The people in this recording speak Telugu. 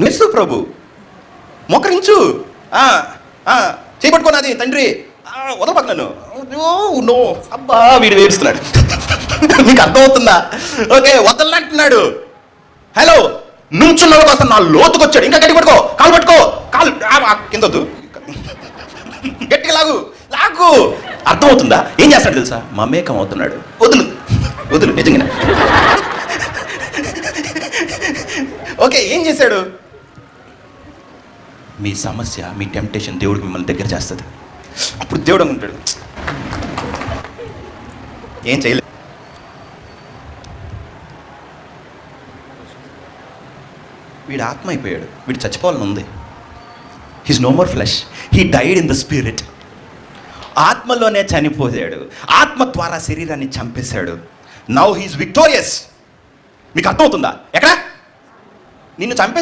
యేసు ప్రభు మోకరించు, చేపట్టుకోనాది తండ్రి, వదలబాకు నన్ను. నో అబ్బా వీడు వేరుస్తున్నాడు. మీకు అర్థమవుతుందా? ఓకే, వదలనంటున్నాడు. హలో, నుంచున్న కోసం నా లోతుకు వచ్చాడు. ఇంకా గట్టి పట్టుకో, కాలు పట్టుకో, కాలు కింద వద్దు, గట్టిగా లాగు లాగు. అర్థమవుతుందా? ఏం చేస్తాడు తెలుసా? మమేకం అవుతున్నాడు. వదులు వదులు, నిజంగా. ఓకే, ఏం చేశాడు? మీ సమస్య, మీ టెంప్టేషన్ దేవుడికి మిమ్మల్ని దగ్గర చేస్తుంది. అప్పుడు దేవుడు అనుకుంటాడు, ఏం చేయలేదు. వీడు ఆత్మ అయిపోయాడు, వీడు చచ్చిపోవాలని ఉంది. He's no more flesh, he died in the spirit. ఆత్మలోనే చనిపోయాడు, ఆత్మ ద్వారా శరీరాన్ని చంపేశాడు. Now he's victorious. మీకు అర్థమవుతుందా? ఎక్కడ నిన్ను చంపే